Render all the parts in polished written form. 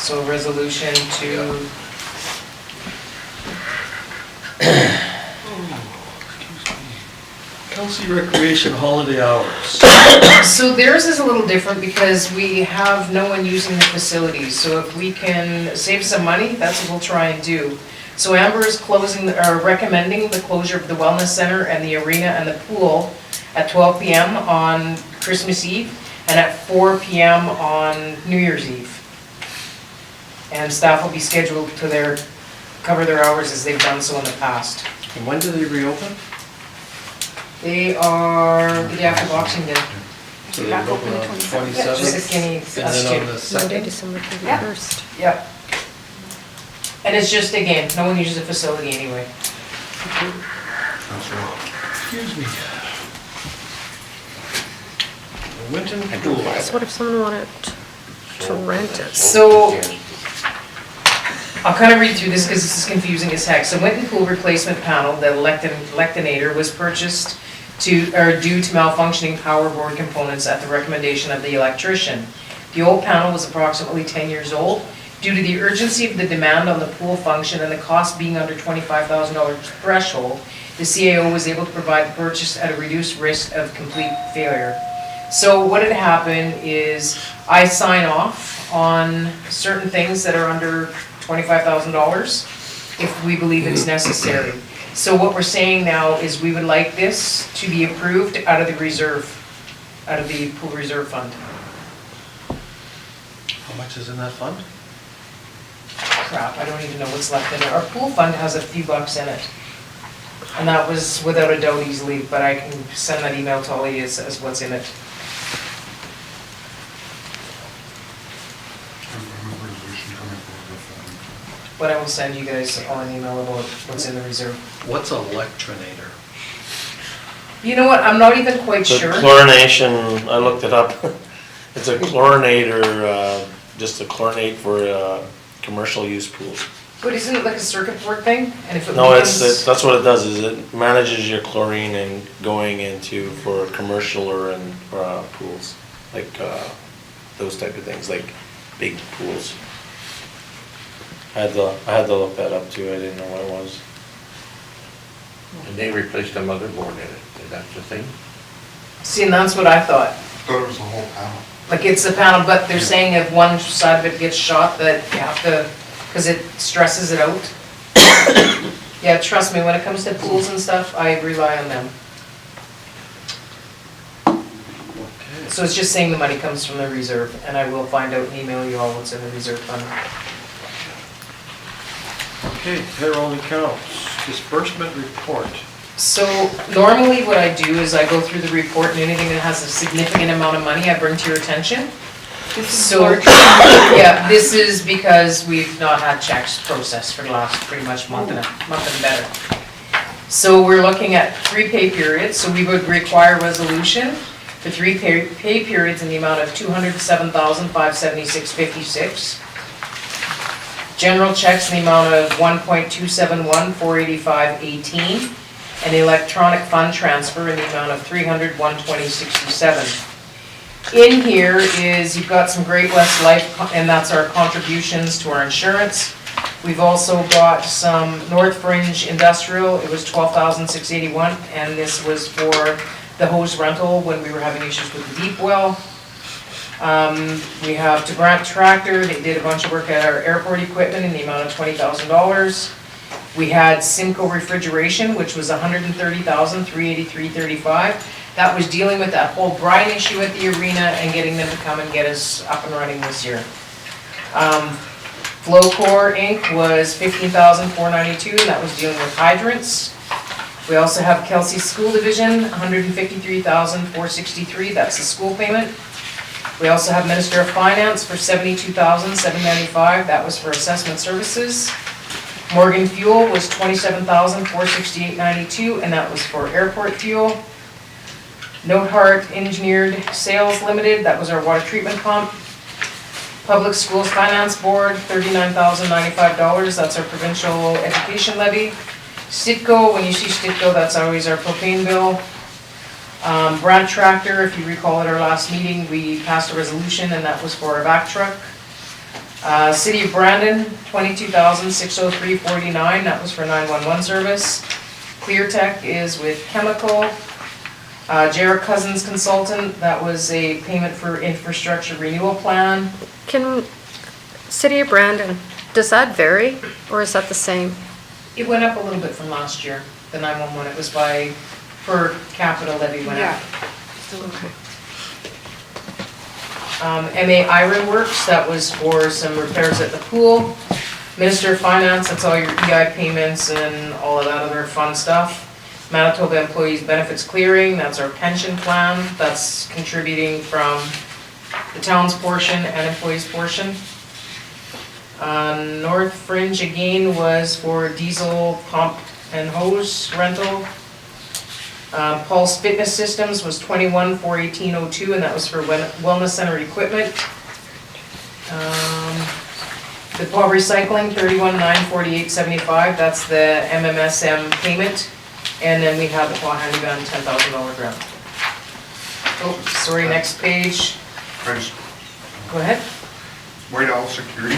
So a resolution to, Kelsey Recreation holiday hours. so theirs is a little different because we have no one using the facilities. So if we can save some money, that's what we'll try and do. So Amber is recommending the closure of the wellness center and the arena and the pool at 12 p.m. on Christmas Eve and at 4 p.m. on New Year's Eve. And staff will be scheduled to cover their hours as they've done so in the past. And when do they reopen? They are the day after Boxing Day. So they Back open open on the the 27th. Yeah, just 27th? a guinea, And us then on two. the second? Monday, December 31st. Yep. And it's just, again, no one uses the facility anyway. Excuse me. Winton Pool. So what if someone wanted to rent it? So, I'll kind of read through this because this is confusing as heck. So Winton Pool replacement panel, the Electinator, was purchased due to malfunctioning power board components at the recommendation of the electrician. The old panel was approximately 10 years old. Due to the urgency of the demand on the pool function and the cost being under $25,000 threshold, the CAO was able to provide the purchase at a reduced risk of complete failure. So what had happened is I sign off on certain things that are under $25,000 if we believe it's necessary. So what we're saying now is we would like this to be approved out of the reserve, out of the pool reserve fund. How much is in that fund? Crap, I don't even know what's left in it. Our pool fund has a few bucks in it. And that was without a doubt easily, but I can send that email to all of you as what's in it. But I will send you guys all an email about what's in the reserve. What's a Electrinator? You know what, I'm not even quite The sure. chlorination, I looked it up. It's a chlorinator, just a chlorinate for commercial use pools. But isn't it like a circuit board thing? And if it No, weakens- that's what it does, is it manages your chlorine and going into for commercial or in pools, like those type of things, like big pools. I had to look that up too, I didn't know what it was. And they replaced the motherboard in it, that's the thing? See, and that's what I thought. Thought it was the whole panel. Like it's the panel, but they're saying if one side of it gets shot, that you have to, because it stresses it out. Yeah, trust me, when it comes to pools and stuff, I rely on them. Okay. So it's just saying the money comes from the reserve, and I will find out and email you all what's in the reserve fund. Okay, payroll and accounts, disbursement report. So normally what I do is I go through the report and anything that has a significant amount of money I bring to your attention. So, yeah, this is because we've not had checks processed for the last pretty much month and better. So we're looking at 3 pay periods, so we would require resolution for 3 pay periods in the amount of $207,576.56. General checks in the amount of $1.271,485.18. And electronic fund transfer in the amount of $300,120.67. In here is, you've got some Great West Life, and that's our contributions to our insurance. We've also got some North Fringe Industrial, it was $12,681, and this was for the hose rental when we were having issues with the deep well. We have DeBrant Tractor, they did a bunch of work at our airport equipment in the amount of $20,000. We had Simco Refrigeration, which was $130,383.35. That was dealing with that whole brine issue at the arena and getting them to come and get us up and running this year. Flowcore Inc. was $15,492, and that was dealing with hydrants. We also have Kelsey School Division, $153,463, that's the school payment. We also have Minister of Finance for $72,795, that was for assessment services. Morgan Fuel was $27,468.92, and that was for airport fuel. Noteheart Engineered Sales Limited, that was our water treatment pump. Public Schools Finance Board, $39,095, that's our provincial education levy. Stitco, when you see Stitco, that's always our propane bill. Brant Tractor, if you recall at our last meeting, we passed a resolution and that was for our back truck. City of Brandon, 22,603.49, that was for 911 service. Clear Tech is with chemical. Jared Cousins Consultant, that was a payment for infrastructure renewal plan. Can, City of Brandon, does that vary or is that the same? It went up a little bit from last year, the 911, it was by, per capita levy went up. Okay. MA Iron Works, that was for some repairs at the pool. Minister of Finance, that's all your EI payments and all of that other fun stuff. Manitoba Employees Benefits Clearing, that's our pension plan, that's contributing from the town's portion and employees' portion. North Fringe again was for diesel pump and hose rental. Pulse Fitness Systems was 21,418.02, and that was for wellness center equipment. The Paul Recycling, 31,948.75, that's the MMSM payment. And then we have the Paul Handyman $10,000 grant. Oh, sorry, next page. Price, Go ahead. Whitehall Security,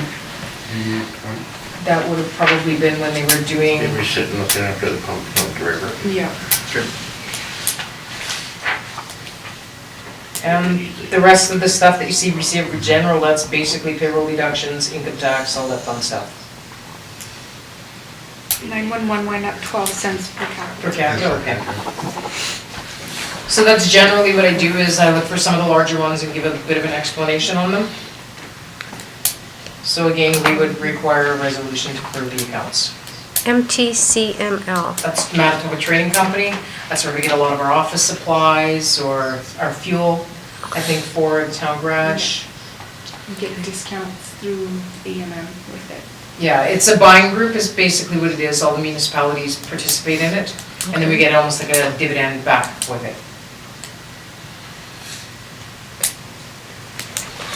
8820. That would have probably been when they were doing, They were sitting looking after the pump on the river. yeah. Okay. And the rest of the stuff that you see received for general, that's basically payroll deductions, income tax, all that fun stuff. 911 went up 12 cents per capita. Per capita, okay. So that's generally what I do, is I look for some of the larger ones and give a bit of an explanation on them. So again, we would require a resolution to clear the accounts. MTCML. That's Manitoba Trading Company, that's where we get a lot of our office supplies or our fuel, I think, for the town garage. You get discounts through AMM with it. Yeah, it's a buying group is basically what it is, all the municipalities participate in it, and then we get almost like a dividend back with it.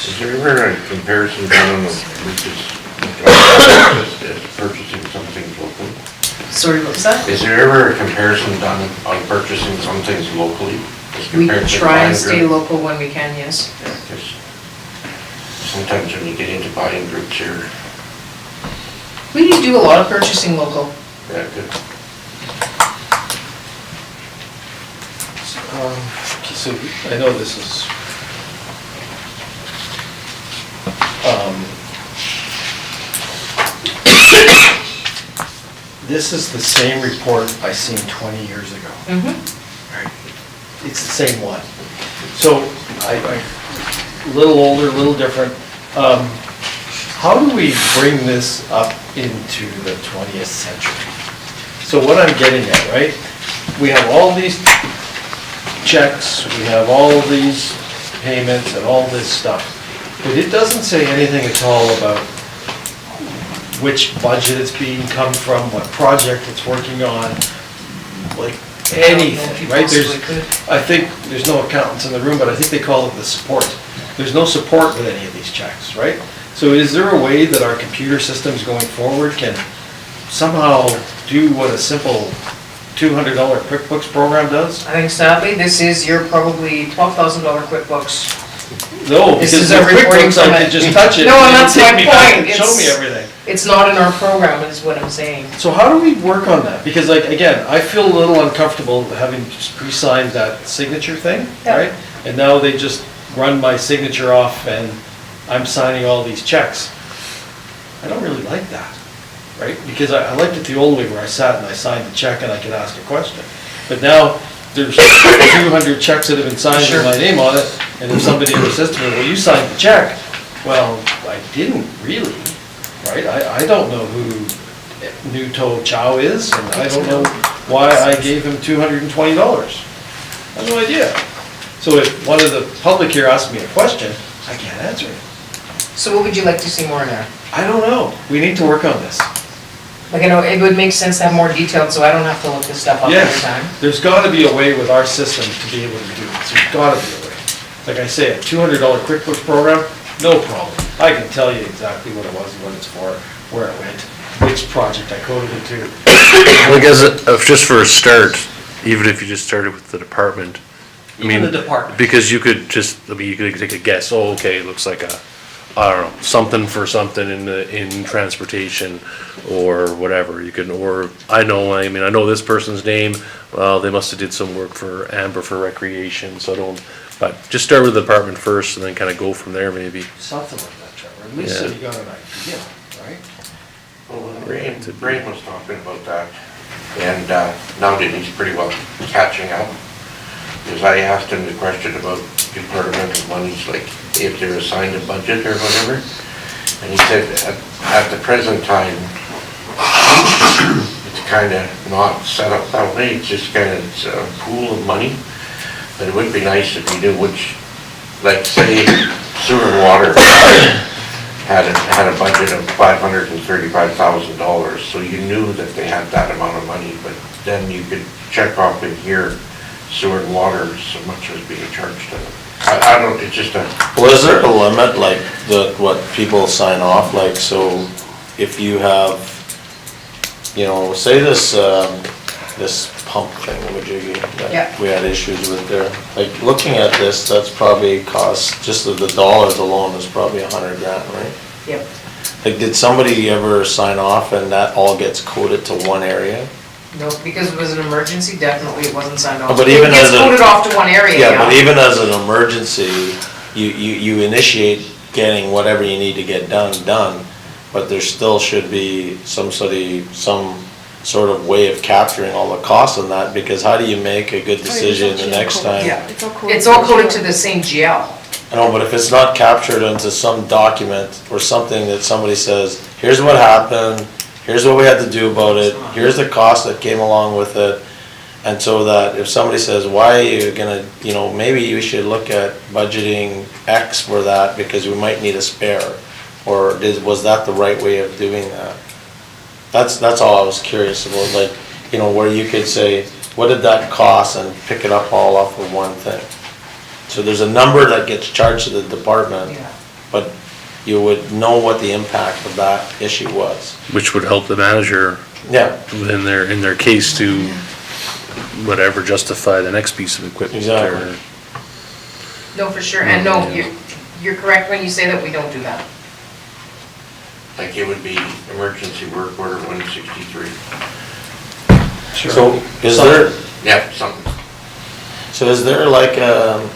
Is there ever a comparison done on the, purchasing something locally? Sorry, what was that? Is there ever a comparison done on purchasing some things locally? as We compared to try and buying stay group? local when we can, yes. Yeah, 'cause sometimes when you get into buying groups here, We do a lot of purchasing local. yeah, good. Okay, so I know this is, this is the same report I seen 20 years ago. Right. It's the same one. So a little older, a little different. How do we bring this up into the 20th century? So what I'm getting at, right? We have all these checks, we have all these payments and all this stuff. But it doesn't say anything at all about which budget it's being come from, what project it's working on, like anything, right? There's, I think, there's no accountants in the room, but I think they call it the support. There's no support with any of these checks, right? So is there a way that our computer systems going forward can somehow do what a simple $200 QuickBooks program does? I think sadly, this is your probably $12,000 QuickBooks. No, This because is the a reporting QuickBooks, I summit. could just touch it. No, and it that's would take my me back point. and Show me It's- everything. It's not in our program, is what I'm saying. So how do we work on that? Because like, again, I feel a little uncomfortable having just pre-signed that signature thing, Yeah. right? And now they just run my signature off and I'm signing all these checks. I don't really like that, right? Because I liked it the old way where I sat and I signed the check and I could ask a question. But now, there's 200 checks that have been signed Sure. with my name on it, and if somebody ever says to me, well, you signed the check, well, I didn't really, right? I don't know who New To Chow is, and I don't know why I gave him $220. I have no idea. So if one of the public here asks me a question, I can't answer it. So what would you like to see more in there? I don't know. We need to work on this. Like, I know, it would make sense to have more detailed, so I don't have to look this stuff up every Yes, time. there's gotta be a way with our system to be able to do this. There's gotta be a way. Like I say, a $200 QuickBooks program, no problem. I can tell you exactly what it was, what it's for, where it went, which project I coded it to. Well, I guess, just for a start, even if you just started with the department, I Even mean, the department. because you could just, I mean, you could take a guess, oh, okay, it looks like a I don't know, something for something in transportation or whatever, you can, or I know this person's name, well, they must have did some work for Amber for recreation, so don't, but just start with the department first and then kind of go from there maybe. Something like that, Trevor, at least so Yeah. you got an idea, right? Well, Brain was talking about that, and now that he's pretty well catching up, because I asked him the question about departmental monies, like if they're assigned a budget or whatever, and he said at the present time, it's kind of not set up that way, it's just kind of, it's a pool of money, but it would be nice if you knew which, like say sewer and water had a budget of $535,000, so you knew that they had that amount of money, but then you could check off in here, sewer and water, so much was being charged to them. I don't, it's just a, Well, is there a limit, like, what people sign off, like, so if you have, say this pump thing, Majiggy, Yeah. that we had issues with there, like, looking at this, that's probably cost, just the dollars alone is probably $100,000, right? Yep. Like, did somebody ever sign off and that all gets coded to one area? No, because it was an emergency, definitely it wasn't signed off. But even It gets as a- coded off to one area, Yeah, but even as an emergency, you initiate getting whatever you need to get done, but there still should be some sort of way of capturing all the costs on that, because how do you make a good decision the next time? Yeah. It's all coded. It's all coded to the same GL. I know, but if it's not captured into some document or something that somebody says, here's what happened, here's what we had to do about it, here's the cost that came along with it, and so that if somebody says, why are you gonna, maybe you should look at budgeting X for that because we might need a spare, or was that the right way of doing that? That's all I was curious about, like, where you could say, what did that cost, and pick it up all off of one thing. So there's a number that gets charged to the department, Yeah. but you would know what the impact of that issue was. Which would help the manager Yeah, in their case to whatever, justify the next piece of equipment. Exactly. No, for sure, and no, you're correct when you say that we don't do that. like it would be emergency work order 163. so is there, Yeah, something. so is there like a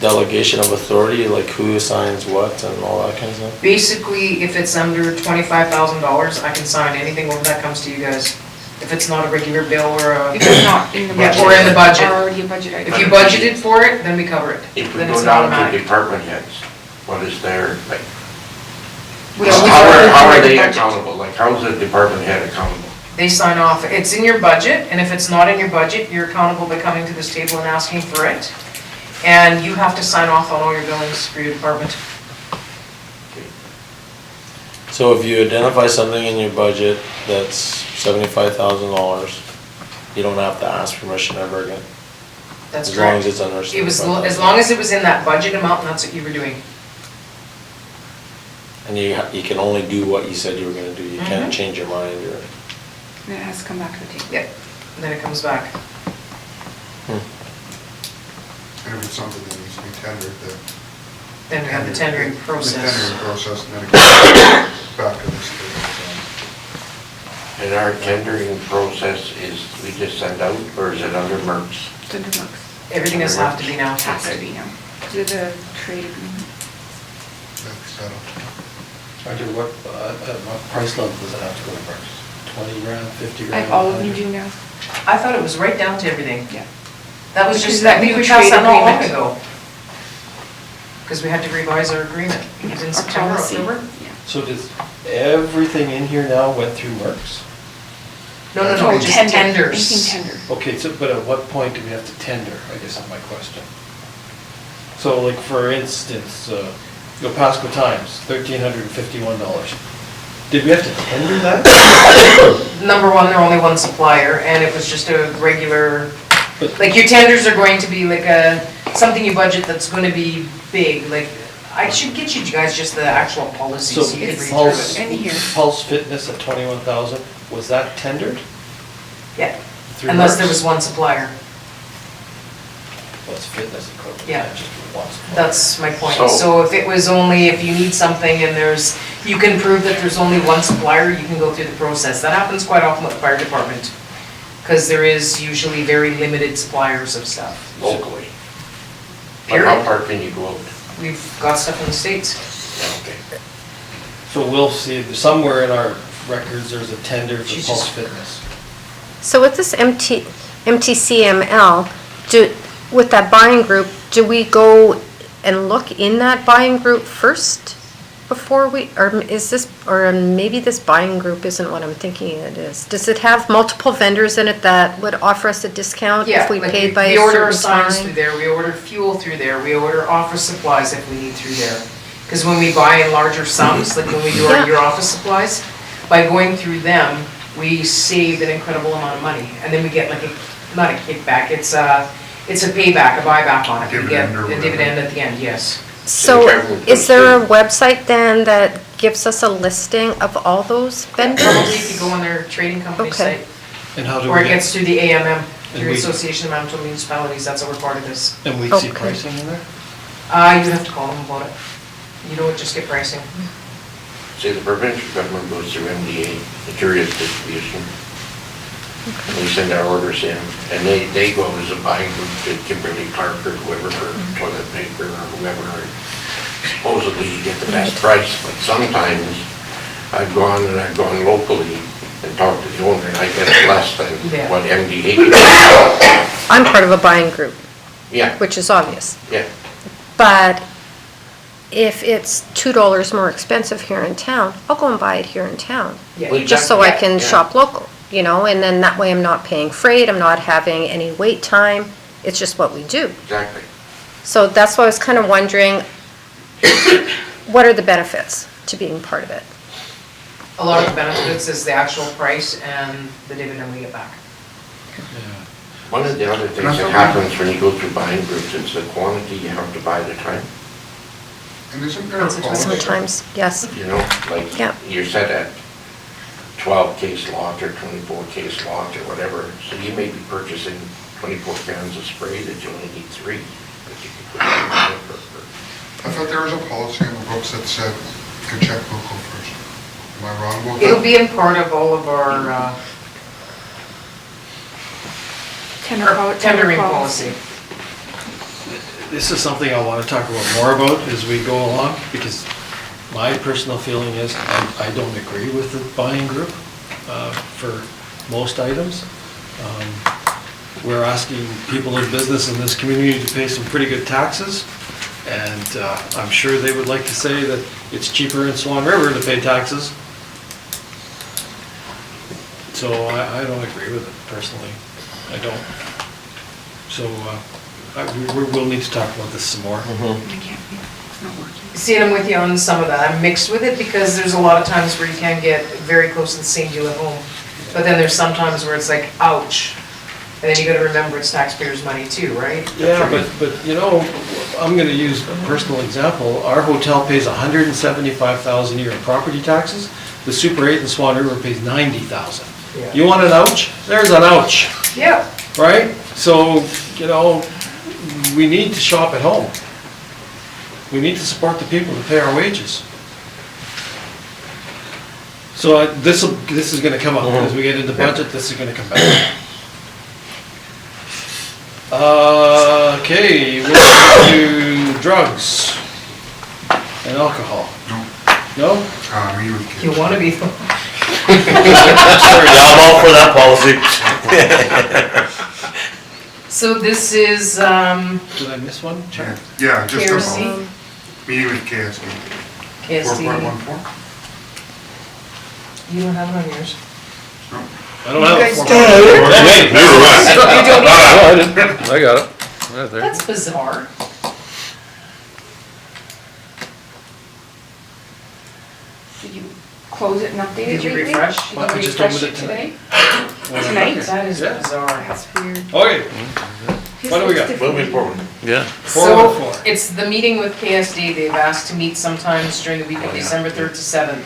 delegation of authority, like who assigns what and all that kind of stuff? Basically, if it's under $25,000, I can sign anything over that comes to you guys. If it's not a regular bill or If it's not in the Yeah, budget. or in the budget. Already a budget item. if you budgeted for it, then we cover it. If we Then go it's down to automatic. department heads, what is their, like, We always how budget are for the they budget. accountable? Like, how's the department head accountable? They sign off, it's in your budget, and if it's not in your budget, you're accountable by coming to this table and asking for it. And you have to sign off on all your billings for your department. So if you identify something in your budget that's $75,000, you don't have to ask permission ever again, That's as long as correct. it's under It was, $75,000. as long as it was in that budget amount, that's what you were doing. And you can only do what you said you were gonna do, you can't change your mind or. Then it has to come back to the table. Yep, and then it comes back. And if it's something that needs to be tendered, Then we have the tendering the process. tendering process, and then it goes back to this table. And our tendering process is, we just send out, or is it under MERS? It's under Merck's. Everything has have to be now. Has to be now. Do the trade agreement. That's settled. Under what price level does it have to go first? 20 grand, 50 grand? Like all of them 100? do now. I thought it was right down to everything. Yeah. That was Which just, is that that we new passed that trade not long agreement. ago. Because we had to revise our agreement. It was in Our September, policy. October? Yeah. So does everything in here now went through Merck's? No, Oh, just tender. tenders. Anything tender. Okay, so, but at what point do we have to tender, I guess is my question. So like, for instance, Pasco Times, $1,351. Did we have to tender that? Number one, they're only one supplier, and it was just a regular, But- like your tenders are going to be like something you budget that's gonna be big, like, I should get you guys just the actual policy So so you can read through Pulse, it. In here. Pulse Fitness at 21,000, was that tendered? Yeah, through unless there Merck's? was one supplier. What's fitness equipment? Yeah. Just one supplier. That's my point. So- So if it was only, if you need something and there's, you can prove that there's only one supplier, you can go through the process. That happens quite often with the fire department, because there is usually very limited suppliers of stuff. Locally. But how Period. far can you go out? We've got stuff in the States. Yeah, okay. So we'll see, somewhere in our records, there's a tender for She's Pulse just- Fitness. So with this MTCML, with that buying group, do we go and look in that buying group first before we, or is this, or maybe this buying group isn't what I'm thinking it is? Does it have multiple vendors in it that would offer us a discount Yeah, if we like paid by we a order our certain signs through time? there, we order fuel through there, we order office supplies if we need through there. Because when we buy in larger sums, like when we do Yeah. your office supplies, by going through them, we save an incredible amount of money. And then we get like a, not a kickback, it's a payback, a buyback on it. We get Dividend or a whatever. dividend at the end, yes. So Everyone is there a comes website then that gives us a listing of all those Probably vendors? if you go on their trading company Okay. site, And how do or we it gets through the AMM, through we- Association of Manitoba Municipalities, that's how we're part of this. and we see Okay. pricing in there? You'd have to call them about it. You don't just get pricing. See, the provincial government goes through MDA, materials distribution. And we send our orders in, and they go as a buying group to Kimberly Clark or whoever for toilet paper or whoever. And supposedly you get the best price, but sometimes I've gone locally and talked to the owner and I get less than Yeah. what MDA can. I'm part of a buying group, Yeah, which is obvious. yeah. But if it's $2 more expensive here in town, I'll go and buy it here in town. Yeah. Well, Just so I yeah, can yeah. shop local, you know, and then that way I'm not paying freight, I'm not having any wait time. It's just what we do. Exactly. So that's why I was kind of wondering, what are the benefits to being part of it? A lot of the benefits is the actual price and the dividend we get back. One of the other things that happens when you go through buying groups, it's the quantity you have to buy at a time. And isn't there a That's a policy? Sometimes, yes. You know, like Yeah. you're set at 12 case lot or 24 case lot or whatever, so you may be purchasing 24 cans of spray that you only need 3. That you can put in your paper. I thought there was a policy in the books that said you can check local first. Am I wrong about that? It'll be in part of all of our tendering policy. This is something I want to talk about more about as we go along, because my personal feeling is I don't agree with the buying group for most items. We're asking people in business in this community to pay some pretty good taxes, and I'm sure they would like to say that it's cheaper in Swan River to pay taxes. So I don't agree with it personally. I don't. So we'll need to talk about this some more. I can't, it's not working. See, and I'm with you on some of that. I'm mixed with it because there's a lot of times where you can get very close to the same deal at home. But then there's some times where it's like, ouch. And then you gotta remember it's taxpayers' money too, right? Yeah, but you know, I'm gonna use a personal example. Our hotel pays $175,000 a year in property taxes. The Super 8 in Swan River pays $90,000. Yeah. You want an ouch? There's an ouch, Yeah. right? So, you know, we need to shop at home. We need to support the people that pay our wages. So this is gonna come up, as we get into budget, this is gonna come back. Okay, we're on to drugs and alcohol. No, No? me with kids. You wanna be, Yeah, I'm all for that policy. so this is, Did I miss one? Yeah, yeah, just KRC? about. Me with KSD. KSD. 4.14? You don't have it on yours. No. I don't have You a guys form. don't. Wait, Neither one. You don't No, either? I didn't, I got it. Right there. That's bizarre. Did you close it and update it Did you lately? refresh? Did Well, I you just refresh opened it it today? Tonight? That is Yeah. bizarre. That's weird. Okay, His What do we looks got? different. Moving forward. Yeah. 414. So, it's the meeting with KSD, they've asked to meet sometimes during the week of December 3rd to 7th.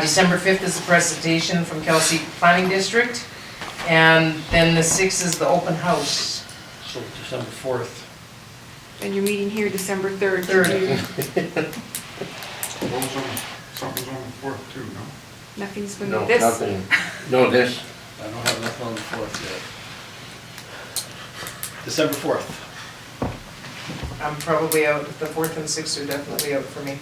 December 5th is the presentation from Kelsey Planning District, and then the 6th is the open house. So December 4th. And you're meeting here December 3rd. Third. Something's on the 4th too, no? Nothing's been No, this. nothing, no, this, I don't have nothing on the 4th yet. December 4th. I'm probably out, the 4th and 6th are definitely out for me.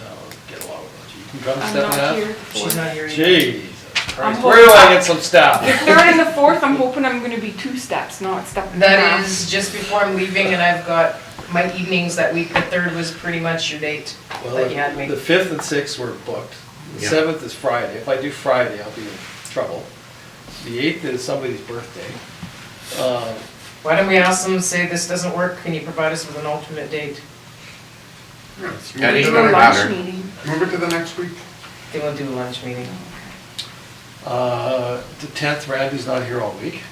I'll get along with it. You can come, I'm Stephanie? not here. She's not here either. Jesus Christ, I'm where do I hoping- get some staff? The 3rd and the 4th, I'm hoping I'm gonna be 2 steps, not step and a That half. is just before I'm leaving, and I've got my evenings that week. The 3rd was pretty much your date Well, that you had me. the 5th and 6th were booked. The Yeah. 7th is Friday. If I do Friday, I'll be in trouble. The 8th is somebody's birthday. Why don't we ask them, say this doesn't work, can you provide us with an alternate date? Yeah, let's Yeah, move it they to Do the a don't next- lunch matter. meeting. Move it to the next week. They will do a lunch meeting. The 10th, Randy's not here all week.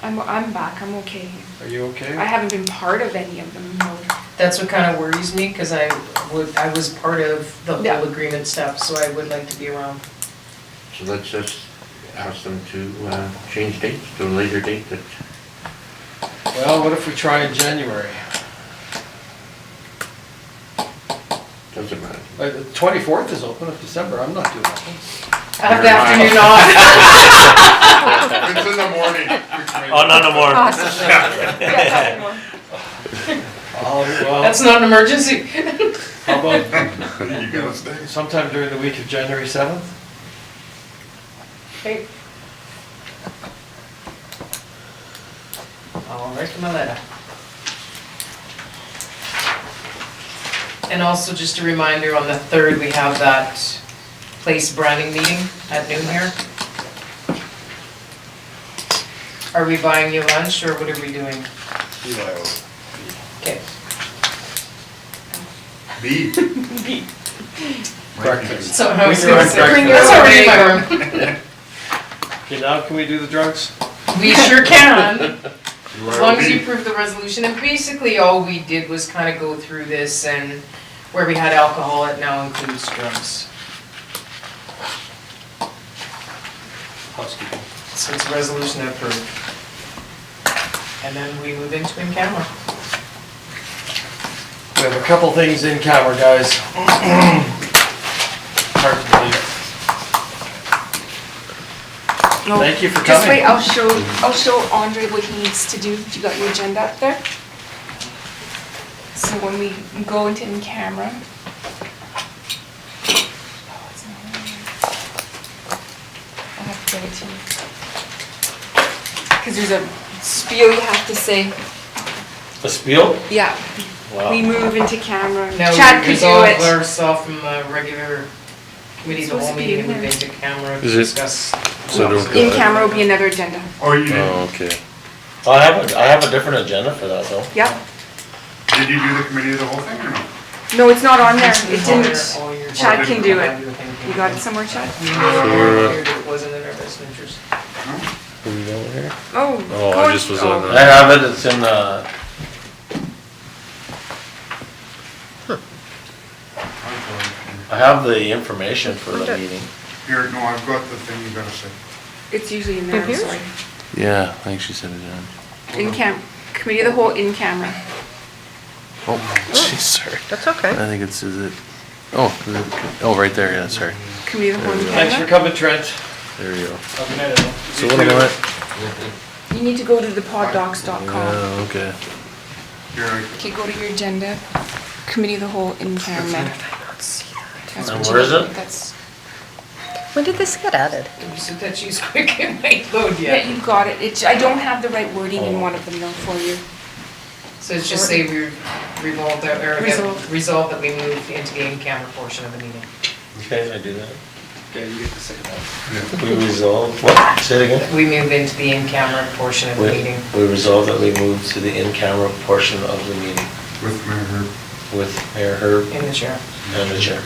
I'm back, I'm okay. Are you okay? I haven't been part of any of them, no. That's what kind of worries me, because I was part of the Yeah. whole agreement stuff, so I would like to be around. so let's just ask them to change dates to a later date that, Well, what if we try in January? doesn't matter. The 24th is open of December. I'm not doing nothing. I have the Never mind. afternoon off. It's in the morning. Oh, no, no more. Well, That's not an emergency. how about You gotta stay. sometime during the week of January 7th? Okay. I'll write them a letter. And also just a reminder, on the 3rd, we have that place branding meeting at noon here. Are we buying you lunch, or what are we doing? Okay. B. Breakfast. So I was We gonna can say, run bring breakfast. yours already in my room. Okay, now can we do the drugs? We sure can. As long as you approve the resolution, and basically all we did was kind of go through this, and where we had alcohol, it now includes drugs. Housekeeping. So it's a resolution approved. And then we move into in camera. We have a couple things in camera, guys. Hard to believe. No, Thank you for Just coming. wait, I'll show Andre what he needs to do. You got your agenda up there? So when we go into in camera. I'll have to give it to you. Cause there's a spiel you have to say. A spiel? Yeah, Wow. we move into camera. Now Chad we could do resolve it. ourselves from the regular committee, of the Supposed whole to be meeting, in and move there. into camera to Is it- discuss. So don't In go. camera will be another agenda. Oh, you did, Oh, okay. I have a different agenda for that though. Yep. did you do the committee of the whole thing or no? No, it's not on there. It All your- didn't. all your- Chad can do it. all your thing. You got it somewhere, Chad? We knew that it wasn't in our best interest. Are we going here? Oh. Oh, go I on. just was Oh. on I have it, it's in I have the information for the Okay. meeting. Here, no, I've got the thing you gotta say. It's usually in there, I'm Mhm. sorry. Yeah, I think she said it, yeah. Committee of the whole in camera. Oh, jeez, sorry. That's okay. I think it's, is it, oh, right there, yeah, sorry. Committee of the whole in Thanks for camera. coming, Trent. There you go. Have a night, everyone. So what am I? You need to go to thepoddocs.com. Yeah, okay. Here, Okay, go to your agenda. Committee of the whole in camera. That's And what you where is need. it? That's, When did this get added? You said that she's quick, it might load yeah, yet. you got it. I don't have the right wording in one of them though for you. So it's just say we resolve that, or Resolve. resolve that we move into the in-camera portion of the meeting. Okay, I do that. Okay, you get to say that. We resolve, what? Say it again? We move into the in-camera portion of the meeting. We resolve that we move to the in-camera portion of the meeting with Mayor Herb. with Mayor Herb In the chair. and the chair.